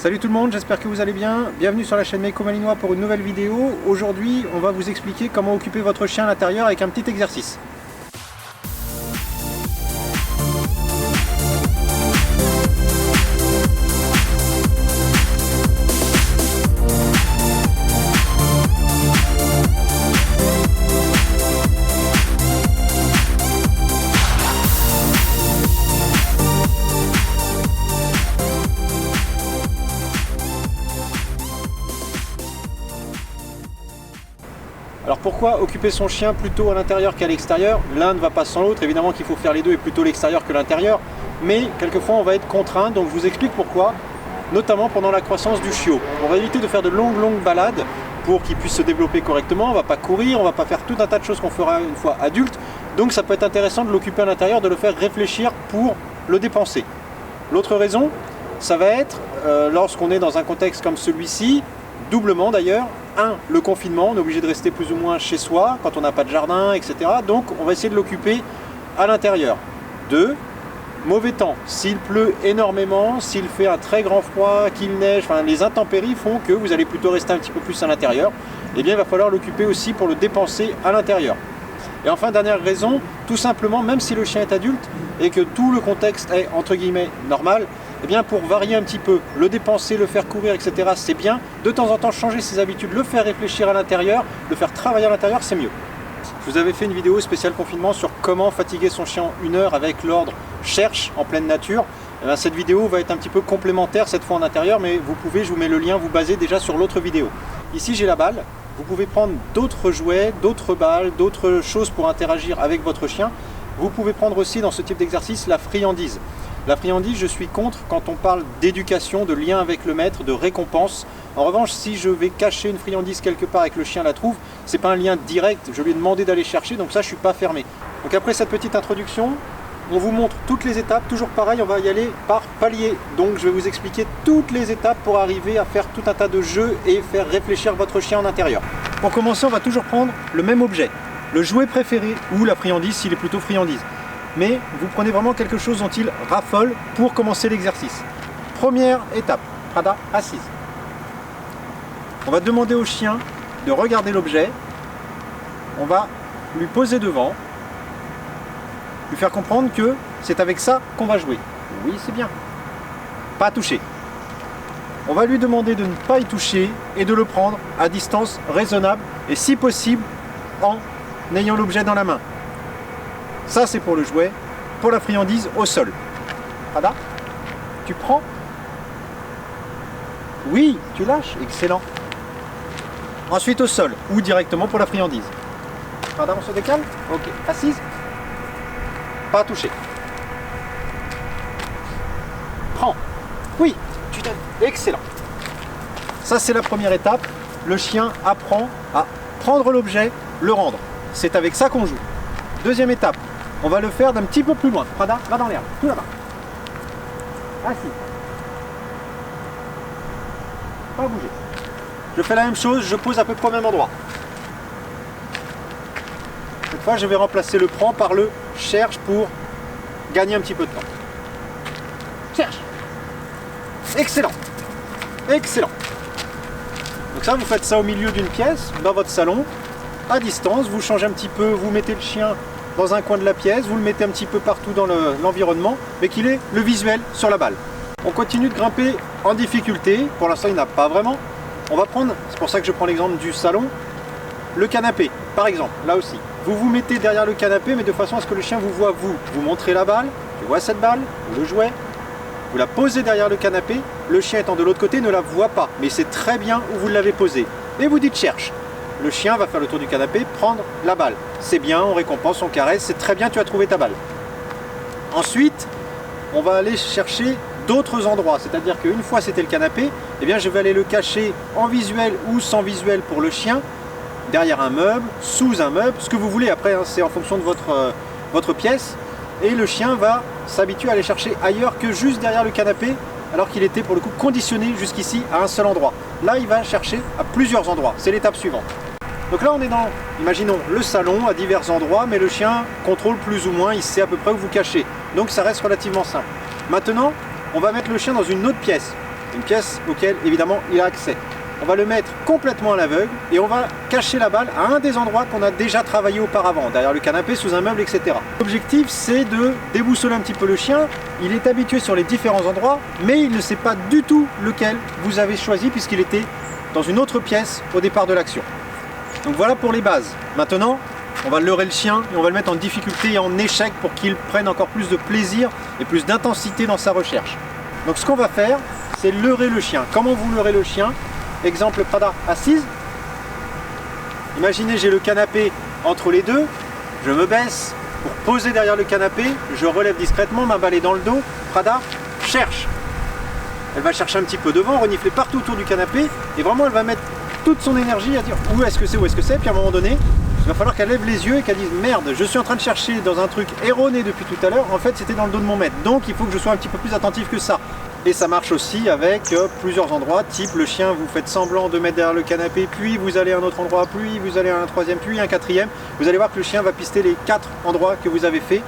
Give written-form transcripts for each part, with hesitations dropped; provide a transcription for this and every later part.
Salut tout le monde, j'espère que vous allez bien. Bienvenue sur la chaîne Meiko Malinois pour une nouvelle vidéo. Aujourd'hui, on va vous expliquer comment occuper votre chien à l'intérieur avec un petit exercice. Alors pourquoi occuper son chien plutôt à l'intérieur qu'à l'extérieur? L'un ne va pas sans l'autre, évidemment qu'il faut faire les deux et plutôt l'extérieur que l'intérieur, mais quelquefois on va être contraint, donc je vous explique pourquoi, notamment pendant la croissance du chiot. On va éviter de faire de longues balades pour qu'il puisse se développer correctement, on ne va pas courir, on ne va pas faire tout un tas de choses qu'on fera une fois adulte, donc ça peut être intéressant de l'occuper à l'intérieur, de le faire réfléchir pour le dépenser. L'autre raison, ça va être lorsqu'on est dans un contexte comme celui-ci, doublement d'ailleurs. Le confinement, on est obligé de rester plus ou moins chez soi quand on n'a pas de jardin, etc. Donc on va essayer de l'occuper à l'intérieur. 2, mauvais temps. S'il pleut énormément, s'il fait un très grand froid, qu'il neige, enfin les intempéries font que vous allez plutôt rester un petit peu plus à l'intérieur. Eh bien il va falloir l'occuper aussi pour le dépenser à l'intérieur. Et enfin, dernière raison, tout simplement, même si le chien est adulte et que tout le contexte est entre guillemets normal, eh bien pour varier un petit peu, le dépenser, le faire courir, etc. c'est bien. De temps en temps, changer ses habitudes, le faire réfléchir à l'intérieur, le faire travailler à l'intérieur, c'est mieux. Je vous avais fait une vidéo spéciale confinement sur comment fatiguer son chien en 1 heure avec l'ordre Cherche en pleine nature. Eh bien, cette vidéo va être un petit peu complémentaire cette fois en intérieur, mais vous pouvez, je vous mets le lien, vous baser déjà sur l'autre vidéo. Ici j'ai la balle, vous pouvez prendre d'autres jouets, d'autres balles, d'autres choses pour interagir avec votre chien. Vous pouvez prendre aussi dans ce type d'exercice la friandise. La friandise, je suis contre quand on parle d'éducation, de lien avec le maître, de récompense. En revanche, si je vais cacher une friandise quelque part et que le chien la trouve, c'est pas un lien direct, je lui ai demandé d'aller chercher, donc ça je suis pas fermé. Donc après cette petite introduction, on vous montre toutes les étapes, toujours pareil, on va y aller par palier. Donc je vais vous expliquer toutes les étapes pour arriver à faire tout un tas de jeux et faire réfléchir votre chien en intérieur. Pour commencer, on va toujours prendre le même objet, le jouet préféré ou la friandise s'il est plutôt friandise. Mais vous prenez vraiment quelque chose dont il raffole pour commencer l'exercice. Première étape, Prada assise. On va demander au chien de regarder l'objet. On va lui poser devant, lui faire comprendre que c'est avec ça qu'on va jouer. Oui, c'est bien. Pas toucher. On va lui demander de ne pas y toucher et de le prendre à distance raisonnable et si possible en ayant l'objet dans la main. Ça c'est pour le jouet, pour la friandise au sol. Prada, tu prends? Oui, tu lâches, excellent. Ensuite au sol, ou directement pour la friandise. Prada, on se décale? Ok, assise. Pas toucher. Prends. Oui, tu donnes. Excellent. Ça c'est la première étape. Le chien apprend à prendre l'objet, le rendre. C'est avec ça qu'on joue. Deuxième étape. On va le faire d'un petit peu plus loin. Prada, va dans l'herbe, tout là-bas. Assis. Pas bouger. Je fais la même chose, je pose à peu près au même endroit. Cette fois, je vais remplacer le prend par le cherche pour gagner un petit peu de temps. Cherche. Excellent. Excellent. Donc ça, vous faites ça au milieu d'une pièce, dans votre salon, à distance. Vous changez un petit peu, vous mettez le chien dans un coin de la pièce, vous le mettez un petit peu partout dans l'environnement, mais qu'il ait le visuel sur la balle. On continue de grimper en difficulté, pour l'instant il n'y en a pas vraiment. On va prendre, c'est pour ça que je prends l'exemple du salon, le canapé, par exemple, là aussi. Vous vous mettez derrière le canapé, mais de façon à ce que le chien vous voit vous. Vous montrez la balle, tu vois cette balle, vous le jouez, vous la posez derrière le canapé, le chien étant de l'autre côté ne la voit pas, mais c'est très bien où vous l'avez posée. Et vous dites cherche. Le chien va faire le tour du canapé, prendre la balle. C'est bien, on récompense, on caresse, c'est très bien, tu as trouvé ta balle. Ensuite, on va aller chercher d'autres endroits, c'est-à-dire qu'une fois c'était le canapé, eh bien je vais aller le cacher en visuel ou sans visuel pour le chien, derrière un meuble, sous un meuble, ce que vous voulez après, hein, c'est en fonction de votre pièce, et le chien va s'habituer à aller chercher ailleurs que juste derrière le canapé, alors qu'il était pour le coup conditionné jusqu'ici à un seul endroit. Là, il va chercher à plusieurs endroits, c'est l'étape suivante. Donc là, on est dans, imaginons, le salon à divers endroits, mais le chien contrôle plus ou moins, il sait à peu près où vous cachez. Donc ça reste relativement simple. Maintenant, on va mettre le chien dans une autre pièce. une pièce auquel évidemment il a accès. On va le mettre complètement à l'aveugle et on va cacher la balle à un des endroits qu'on a déjà travaillé auparavant, derrière le canapé, sous un meuble, etc. L'objectif, c'est de déboussoler un petit peu le chien. Il est habitué sur les différents endroits, mais il ne sait pas du tout lequel vous avez choisi puisqu'il était dans une autre pièce au départ de l'action. Donc voilà pour les bases. Maintenant, on va leurrer le chien et on va le mettre en difficulté et en échec pour qu'il prenne encore plus de plaisir et plus d'intensité dans sa recherche. Donc ce qu'on va faire, c'est leurrer le chien. Comment vous leurrez le chien? Exemple, Prada assise. Imaginez, j'ai le canapé entre les deux. Je me baisse pour poser derrière le canapé. Je relève discrètement, ma balle est dans le dos. Prada cherche. Elle va chercher un petit peu devant, renifler partout autour du canapé. Et vraiment, elle va mettre toute son énergie à dire où est-ce que c'est, où est-ce que c'est. Puis à un moment donné, il va falloir qu'elle lève les yeux et qu'elle dise merde, je suis en train de chercher dans un truc erroné depuis tout à l'heure. En fait, c'était dans le dos de mon maître. Donc, il faut que je sois un petit peu plus attentif que ça. Et ça marche aussi avec plusieurs endroits, type le chien, vous faites semblant de mettre derrière le canapé, puis vous allez à un autre endroit, puis vous allez à un troisième, puis un quatrième. Vous allez voir que le chien va pister les 4 endroits que vous avez fait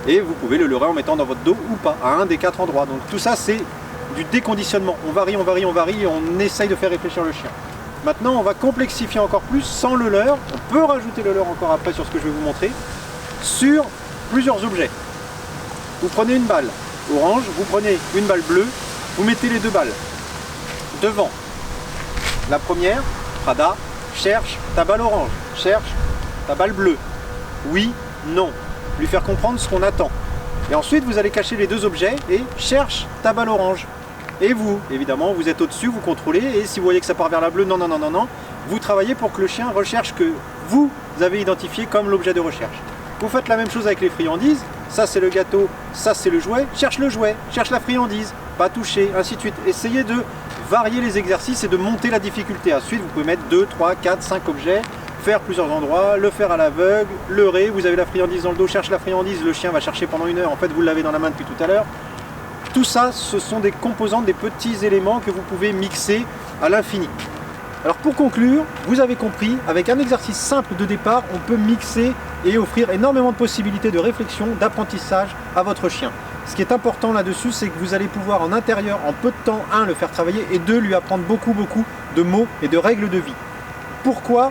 et vous pouvez le leurrer en mettant dans votre dos ou pas, à un des 4 endroits. Donc tout ça, c'est du déconditionnement. On varie, on varie, on varie et on essaye de faire réfléchir le chien. Maintenant, on va complexifier encore plus sans le leurre. On peut rajouter le leurre encore après sur ce que je vais vous montrer, sur plusieurs objets. Vous prenez une balle orange, vous prenez une balle bleue, vous mettez les 2 balles devant. La première, Prada, cherche ta balle orange, cherche ta balle bleue. Oui, non. Lui faire comprendre ce qu'on attend. Et ensuite, vous allez cacher les 2 objets et cherche ta balle orange. Et vous, évidemment, vous êtes au-dessus, vous contrôlez, et si vous voyez que ça part vers la bleue, non, non, non, non, non, vous travaillez pour que le chien recherche que vous avez identifié comme l'objet de recherche. Vous faites la même chose avec les friandises. Ça c'est le gâteau, ça c'est le jouet. Cherche le jouet, cherche la friandise, pas toucher, ainsi de suite. Essayez de varier les exercices et de monter la difficulté. Ensuite, vous pouvez mettre 2, 3, 4, 5 objets, faire plusieurs endroits, le faire à l'aveugle, leurrer. Vous avez la friandise dans le dos, cherche la friandise, le chien va chercher pendant 1 heure. En fait, vous l'avez dans la main depuis tout à l'heure. Tout ça, ce sont des composantes, des petits éléments que vous pouvez mixer à l'infini. Alors pour conclure, vous avez compris, avec un exercice simple de départ, on peut mixer et offrir énormément de possibilités de réflexion, d'apprentissage à votre chien. Ce qui est important là-dessus, c'est que vous allez pouvoir en intérieur, en peu de temps, 1, le faire travailler et 2, lui apprendre beaucoup de mots et de règles de vie. Pourquoi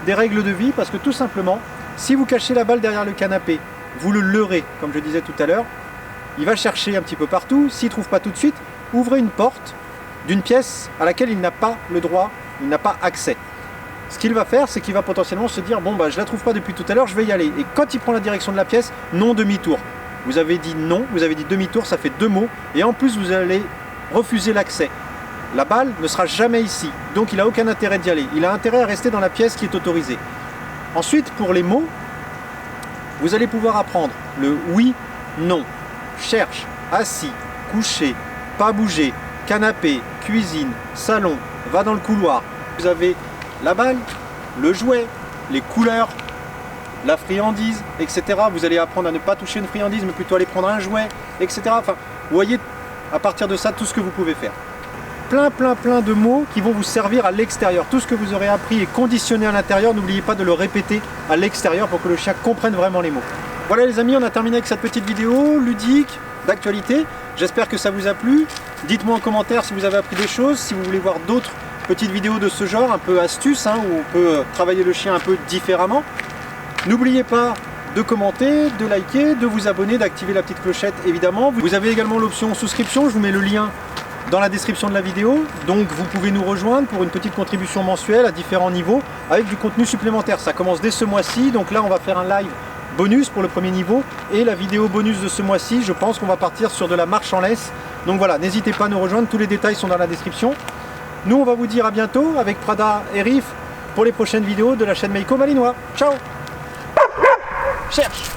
des règles de vie? Parce que tout simplement, si vous cachez la balle derrière le canapé, vous le leurrez, comme je disais tout à l'heure, il va chercher un petit peu partout. S'il ne trouve pas tout de suite, ouvrez une porte d'une pièce à laquelle il n'a pas le droit, il n'a pas accès. Ce qu'il va faire, c'est qu'il va potentiellement se dire bon bah je la trouve pas depuis tout à l'heure, je vais y aller. Et quand il prend la direction de la pièce, non demi-tour. Vous avez dit non, vous avez dit demi-tour, ça fait 2 mots. Et en plus vous allez refuser l'accès. La balle ne sera jamais ici, donc il n'a aucun intérêt d'y aller. Il a intérêt à rester dans la pièce qui est autorisée. Ensuite, pour les mots, vous allez pouvoir apprendre le oui, non, cherche, assis, couché, pas bouger, canapé, cuisine, salon, va dans le couloir. Vous avez la balle, le jouet, les couleurs, la friandise, etc. Vous allez apprendre à ne pas toucher une friandise, mais plutôt aller prendre un jouet, etc. Enfin, vous voyez à partir de ça tout ce que vous pouvez faire. Plein de mots qui vont vous servir à l'extérieur. Tout ce que vous aurez appris et conditionné à l'intérieur, n'oubliez pas de le répéter à l'extérieur pour que le chien comprenne vraiment les mots. Voilà les amis, on a terminé avec cette petite vidéo ludique, d'actualité. J'espère que ça vous a plu. Dites-moi en commentaire si vous avez appris des choses, si vous voulez voir d'autres petites vidéos de ce genre, un peu astuces, où on peut travailler le chien un peu différemment. N'oubliez pas de commenter, de liker, de vous abonner, d'activer la petite clochette évidemment. Vous avez également l'option souscription, je vous mets le lien dans la description de la vidéo. Donc vous pouvez nous rejoindre pour une petite contribution mensuelle à différents niveaux avec du contenu supplémentaire. Ça commence dès ce mois-ci, donc là on va faire un live bonus pour le premier niveau et la vidéo bonus de ce mois-ci, je pense qu'on va partir sur de la marche en laisse. Donc voilà, n'hésitez pas à nous rejoindre, tous les détails sont dans la description. Nous on va vous dire à bientôt avec Prada et Riff pour les prochaines vidéos de la chaîne Meiko Malinois. Ciao. Cherche.